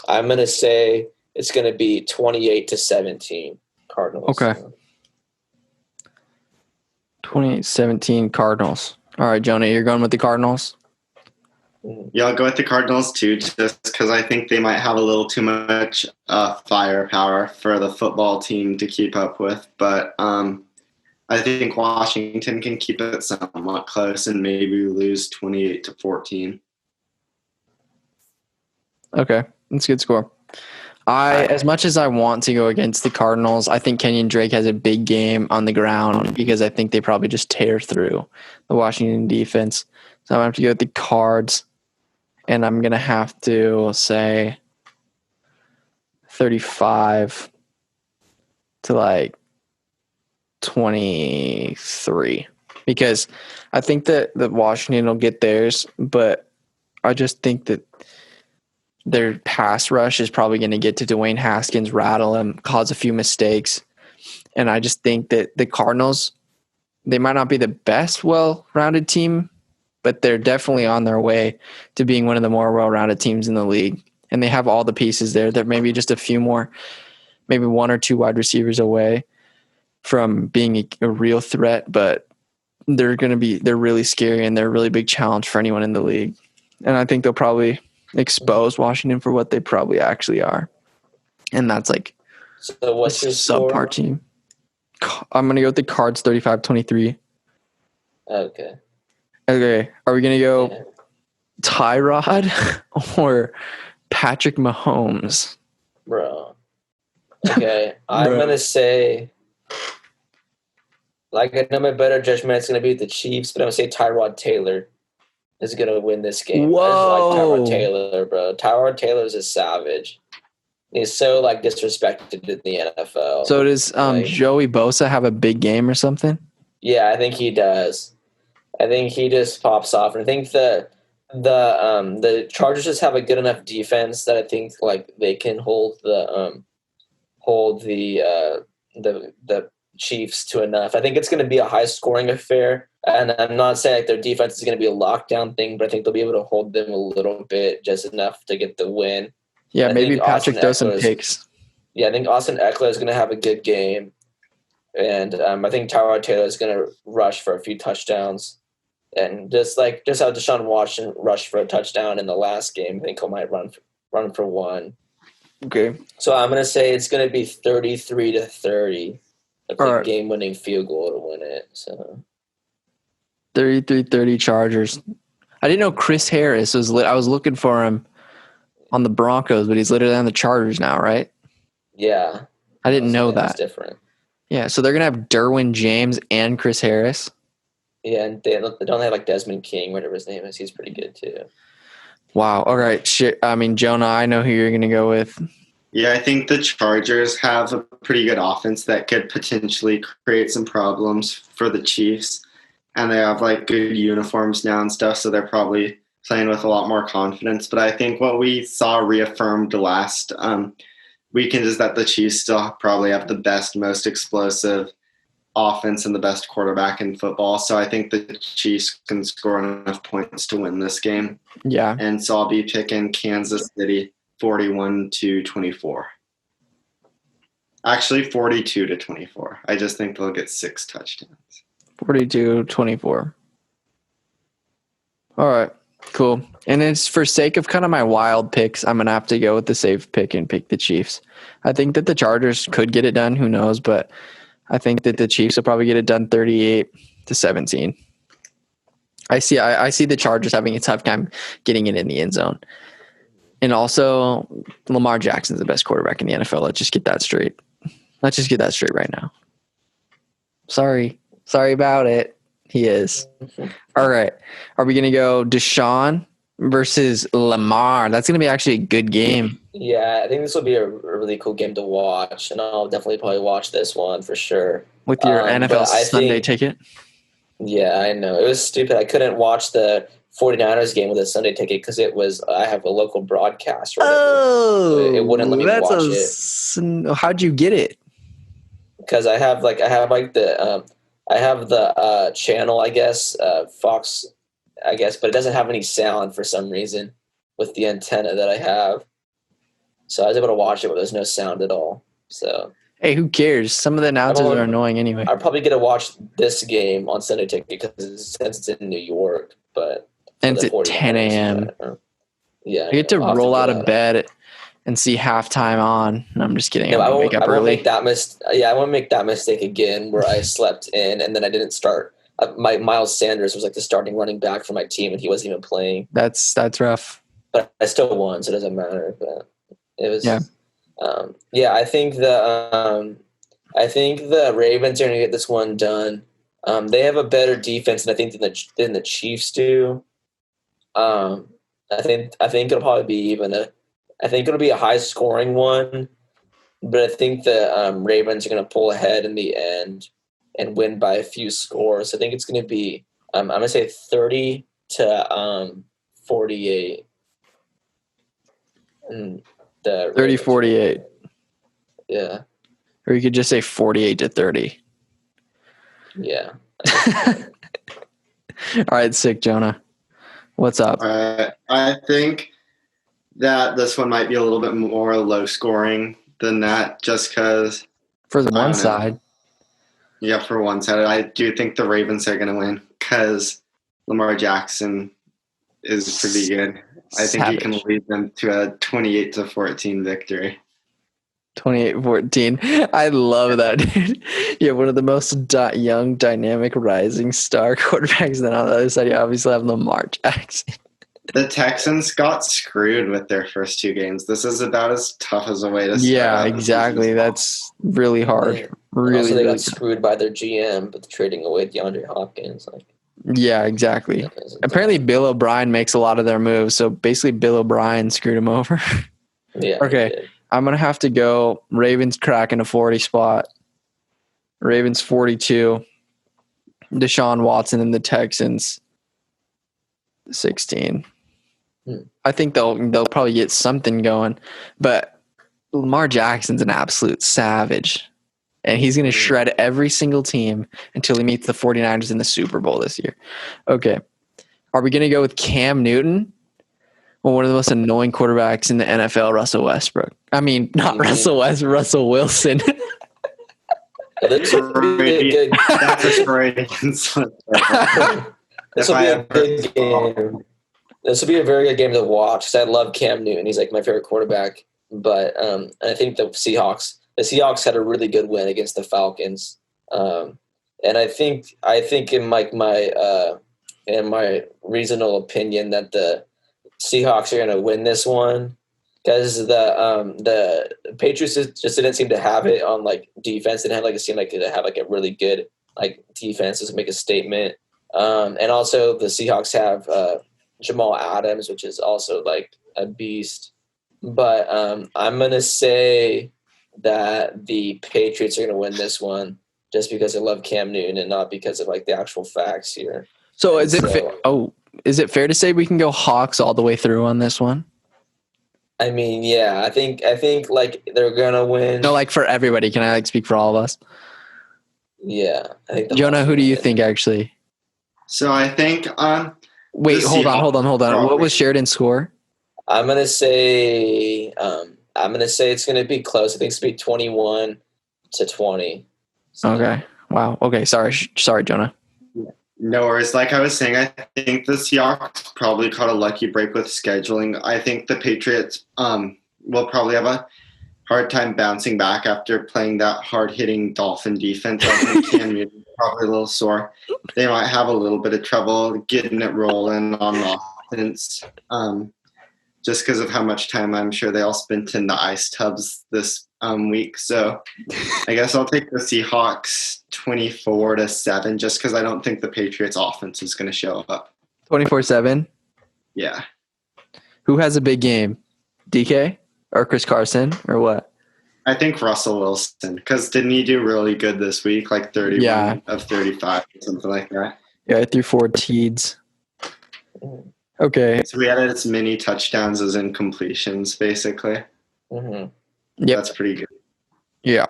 I'm going to say it's going to be 28-17 Cardinals. Okay. 28-17 Cardinals. All right, Jonah, you're going with the Cardinals? Yeah, I'll go with the Cardinals too, just because I think they might have a little too much firepower for the football team to keep up with. But I think Washington can keep it somewhat close and maybe lose 28-14. Okay, that's a good score. As much as I want to go against the Cardinals, I think Kenyon Drake has a big game on the ground because I think they probably just tear through the Washington defense. So I'm going to have to go with the Cards, and I'm going to have to say 35 to like 23 because I think that Washington will get theirs, but I just think that their pass rush is probably going to get to Dwayne Haskins, rattle him, cause a few mistakes. And I just think that the Cardinals, they might not be the best well-rounded team, but they're definitely on their way to being one of the more well-rounded teams in the league. And they have all the pieces there. They're maybe just a few more, maybe one or two wide receivers away from being a real threat, but they're really scary and they're a really big challenge for anyone in the league. And I think they'll probably expose Washington for what they probably actually are. And that's like so what's your subpar team. I'm going to go with the Cards 35-23. Okay. Are we going to go Tyrod or Patrick Mahomes? Bro. Okay. I'm going to say, like, I know my better judgment is going to be the Chiefs, but I'm going to say Tyrod Taylor is going to win this game. Whoa. I just like Tyrod Taylor, bro. Tyrod Taylor's a savage. He's so, like, disrespected in the NFL. So does Joey Bosa have a big game or something? Yeah, I think he does. I think he just pops off. And I think the Chargers just have a good enough defense that I think, like, they can hold the Chiefs to enough. I think it's going to be a high-scoring affair. And I'm not saying like their defense is going to be a lockdown thing, but I think they'll be able to hold them a little bit, just enough to get the win. Yeah, maybe Patrick does some picks. Yeah, I think Austin Eckler is going to have a good game. And I think Tyrod Taylor is going to rush for a few touchdowns. And just how Deshaun Watson rushed for a touchdown in the last game, I think he might run for one. Okay. So I'm going to say it's going to be 33-30. A game-winning field goal to win it. So 33-30 Chargers. I didn't know Chris Harris was I was looking for him on the Broncos, but he's literally on the Chargers now, right? Yeah. I didn't know that. That's different. Yeah, so they're going to have Derwin James and Chris Harris. Yeah, and they don't have like Desmond King, whatever his name is. He's pretty good too. Wow. All right. Jonah, I know who you're going to go with. Yeah, I think the Chargers have a pretty good offense that could potentially create some problems for the Chiefs. And they have like good uniforms now and stuff, so they're probably playing with a lot more confidence. But I think what we saw reaffirmed last weekend is that the Chiefs still probably have the best, most explosive offense and the best quarterback in football. So I think the Chiefs can score enough points to win this game. Yeah. And so I'll be picking Kansas City 41-24. Actually, 42-24. I just think they'll get 6 touchdowns. 42-24. All right, cool. And it's for sake of kind of my wild picks, I'm going to have to go with the safe pick and pick the Chiefs. I think that the Chargers could get it done. Who knows? But I think that the Chiefs will probably get it done 38. to 17. I see the Chargers having a tough time getting it in the end zone. And also, Lamar Jackson's the best quarterback in the NFL. Let's just get that straight. Let's just get that straight right now. Sorry about it. He is. All right. Are we going to go Deshaun versus Lamar? That's going to be actually a good game. Yeah, I think this will be a really cool game to watch, and I'll definitely probably watch this one for sure. With your NFL Sunday ticket? Yeah, I know. It was stupid. I couldn't watch the 49ers game with a Sunday ticket because I have a local broadcast. Oh, it wouldn't let me watch it. How'd you get it? Because I have the channel, I guess, Fox, I guess, but it doesn't have any sound for some reason with the antenna that I have. So I was able to watch it, but there's no sound at all. So hey, who cares? Some of the announcers are annoying anyway. I'll probably get to watch this game on Sunday ticket because since it's in New York, but and it's at 10 a.m. Yeah, I get to roll out of bed and see halftime on. No, I'm just kidding. No, I won't wake up early. I won't make that mistake again where I slept in and then I didn't start. My Miles Sanders was like the starting running back for my team, and he wasn't even playing. That's rough. But I still won, so it doesn't matter. But it was. Yeah. I think the Ravens are going to get this one done. They have a better defense, than I think than the Chiefs do. I think it'll probably be I think it'll be a high scoring one, but I think the Ravens are going to pull ahead in the end and win by a few scores. I think it's going to be I'm going to say 30 to 48. And 30-48. Yeah. Or you could just say 48-30. Yeah. All right, sick, Jonah. What's up? I think that this one might be a little bit more low scoring than that, just because. For the one side. Yeah, for one side. I do think the Ravens are going to win because Lamar Jackson is pretty good. I think he can lead them to a 28-14 victory. 28-14. I love that, dude. You have one of the most young, dynamic, rising star quarterbacks. Then on the other side, you obviously have Lamar Jackson. The Texans got screwed with their first two games. This is about as tough as a way to start. Yeah, exactly. That's really hard. Yeah. Really, also, they really got screwed by their GM, but trading away DeAndre Hopkins. Yeah, exactly. Apparently, Bill O'Brien makes a lot of their moves. So basically, Bill O'Brien screwed him over. Yeah. Okay. I'm going to have to go Ravens cracking a 40 spot. Ravens 42. Deshaun Watson and the Texans 16. I think they'll probably get something going. But Lamar Jackson's an absolute savage. And he's going to shred every single team until he meets the 49ers in the Super Bowl this year. Okay. Are we going to go with Cam Newton? Well, one of the most annoying quarterbacks in the NFL, Russell Westbrook. I mean, not Russell Westbrook, Russell Wilson. This will be a good. That's a great insult. This will be a good game. This will be a very good game to watch because I love Cam Newton. He's like my favorite quarterback. But I think the Seahawks had a really good win against the Falcons. And I think in my reasonable opinion that the Seahawks are going to win this one because the Patriots just didn't seem to have it on like defense. They didn't seem like they have like a really good like defense to make a statement. And also the Seahawks have Jamal Adams, which is also like a beast. But I'm going to say that the Patriots are going to win this one just because I love Cam Newton and not because of like the actual facts here. So is it fair to say we can go Hawks all the way through on this one? I mean, yeah, I think like they're gonna win. No, like for everybody. Can I like speak for all of us? Yeah, I think. Jonah, who do you think actually? So I think wait, hold on. What was Sheridan's score? I'm gonna say it's gonna be close. I think it's gonna be 21-20. So. Okay. Wow. Okay. Sorry, Jonah. No worries. Like I was saying, I think the Seahawks probably caught a lucky break with scheduling. I think the Patriots will probably have a hard time bouncing back after playing that hard-hitting Dolphin defense. I think Cam Newton's probably a little sore. They might have a little bit of trouble getting it rolling on offense, just because of how much time I'm sure they all spent in the ice tubs this week. So I guess I'll take the Seahawks 24-7, just because I don't think the Patriots offense is going to show up. 24/7. Yeah. Who has a big game? DK or Chris Carson or what? I think Russell Wilson, because didn't he do really good this week, like 31 of 35 or something like that? Yeah, I threw 4 TDs. Okay. So we had as many touchdowns as incompletions, basically. Mm-hmm. Yep. That's pretty good. Yeah.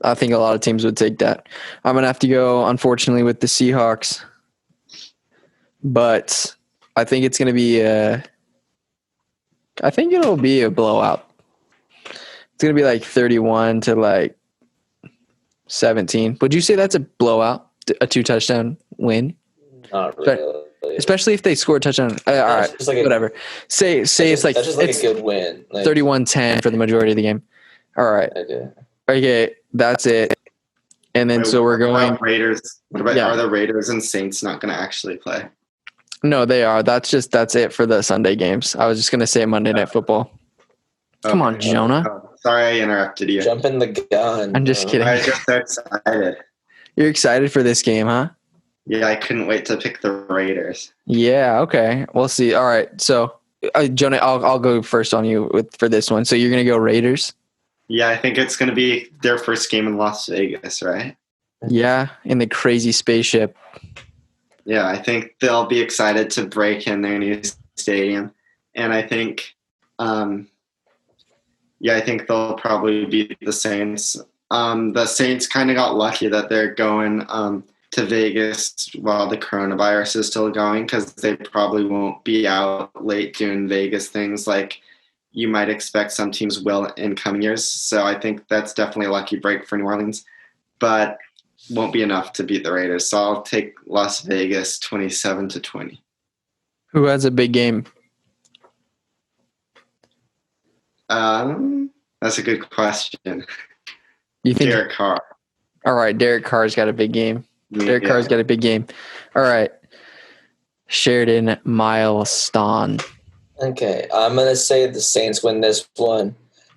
I think a lot of teams would take that. I'm going to have to go, unfortunately, with the Seahawks. But I think it's going to be I think it'll be a blowout. It's going to be like 31 to like 17. Would you say that's a blowout, a 2-touchdown win? Not really. Especially if they score a touchdown. All right, whatever. Say it's like that's just like a good win. Like, 31-10 for the majority of the game. All right. Okay, that's it. And then so we're going Raiders. What about are the Raiders and Saints not going to actually play? No, they are. That's it for the Sunday games. I was just gonna say Monday Night Football. Come on, Jonah. Sorry, I interrupted you. Jumping the gun. I'm just kidding. I was just so excited. You're excited for this game, huh? Yeah, I couldn't wait to pick the Raiders. Yeah. Okay. We'll see. All right. So, Jonah, I'll go first on you for this one. So you're gonna go Raiders? Yeah, I think it's gonna be their first game in Las Vegas, right? Yeah, in the crazy spaceship. Yeah, I think they'll be excited to break in their new stadium. And I think, I think they'll probably beat the Saints. The Saints kind of got lucky that they're going to Vegas while the coronavirus is still going, because they probably won't be out late doing Vegas things like you might expect some teams will in coming years. So I think that's definitely a lucky break for New Orleans. But won't be enough to beat the Raiders. So I'll take Las Vegas 27-20. Who has a big game? That's a good question. You think Derek Carr? All right, Derek Carr's got a big game. Derek Carr's got a big game. All right. Sheridan milestone. Okay, I'm going to say the Saints win this one.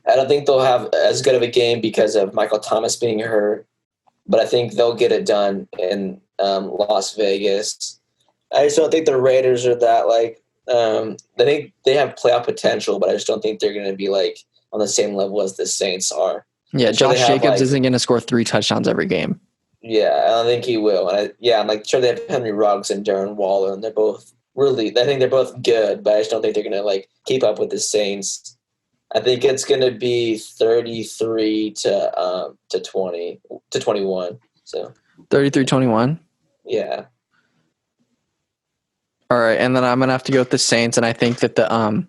I don't think they'll have as good of a game because of Michael Thomas being hurt, but I think they'll get it done in Las Vegas. I just don't think the Raiders are that, like, I think they have playoff potential, but I just don't think they're going to be, like, on the same level as the Saints are. Yeah, Josh Jacobs isn't going to score 3 touchdowns every game. Yeah, I don't think he will. And I'm like, sure, they have Henry Ruggs and Darren Waller, and they're both I think they're both good, but I just don't think they're going to, like, keep up with the Saints. I think it's going to be 33 to 21. So 33-21. Yeah. All right, and then I'm gonna have to go with the Saints, and I think that the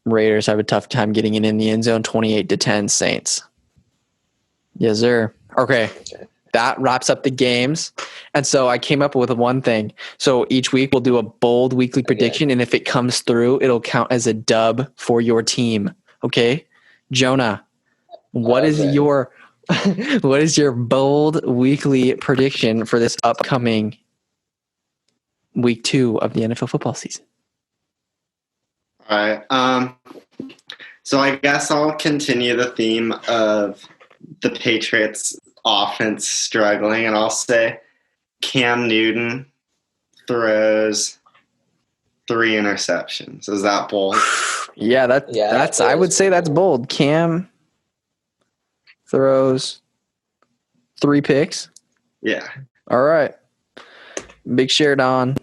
Raiders have a tough time getting it in the end zone. 28-10 Saints. Yes, sir. Okay. That wraps up the games. And so I came up with one thing. So each week we'll do a bold weekly prediction, and if it comes through, it'll count as a dub for your team. Okay? Jonah, what is your bold weekly prediction for this upcoming week 2 of the NFL football season? All right. So I guess I'll continue the theme of the Patriots offense struggling, and I'll say Cam Newton throws 3 interceptions. Is that bold? Yeah, that's I would say that's bold. Cam throws 3 picks. Yeah. All right. Big Sheridan.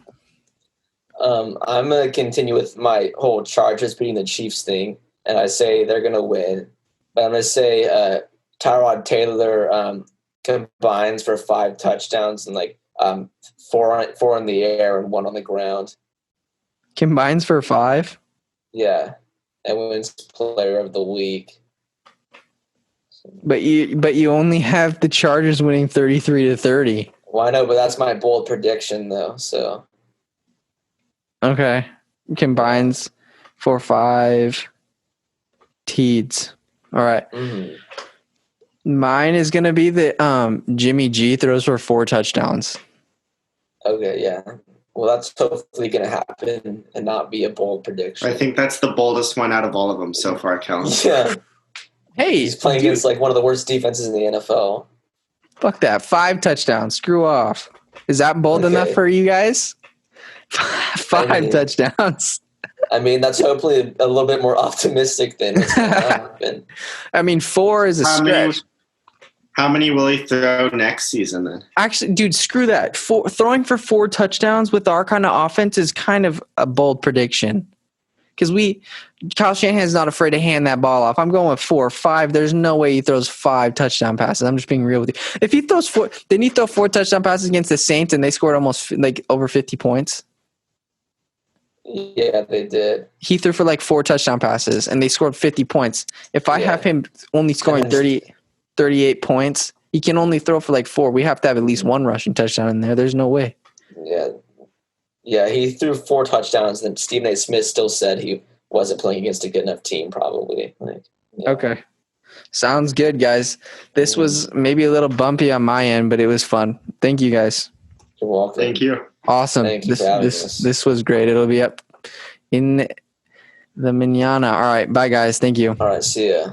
I'm going to continue with my whole Chargers beating the Chiefs thing, and I say they're going to win. But I'm going to say Tyrod Taylor combines for 5 touchdowns and, like, 4 in the air and 1 on the ground. Combines for 5? Yeah, and wins Player of the Week. But you only have the Chargers winning 33-30. Well, I know, but that's my bold prediction, though. So. Okay. Combines for 5. Teeds. All right. Mhm. Mine is going to be that Jimmy G throws for 4 touchdowns. Okay, yeah. Well, that's hopefully going to happen and not be a bold prediction. I think that's the boldest one out of all of them so far, Kellan. Yeah. Hey, He's playing dude, against like one of the worst defenses in the NFL. fuck that. 5 touchdowns. Screw off. Is that bold enough Okay. for you guys? 5 touchdowns. I mean, that's hopefully a little bit more optimistic than what's going to happen. I mean, 4 is a stretch. How many will he throw next season then? Actually, dude, screw that. Throwing for 4 touchdowns with our kind of offense is kind of a bold prediction. Because Kyle Shanahan's not afraid to hand that ball off. I'm going with 4 or 5. There's no way he throws 5 touchdown passes. I'm just being real with you. If he throws 4, didn't he throw 4 touchdown passes against the Saints and they scored almost like over 50 points? Yeah, they did. He threw for like 4 touchdown passes and they scored 50 points. If I have him only scoring 38 points, he can only throw for like 4. We have to have at least 1 rushing touchdown in there. There's no way. Yeah. Yeah, he threw 4 touchdowns, and Stephen A. Smith still said he wasn't playing against a good enough team, probably. Okay. Sounds good, guys. This was maybe a little bumpy on my end, but it was fun. Thank you, guys. You're welcome. Thank you. Awesome. Thank you for having us. This was great. It'll be up in the manana. All right. Bye, guys. Thank you. All right, see ya.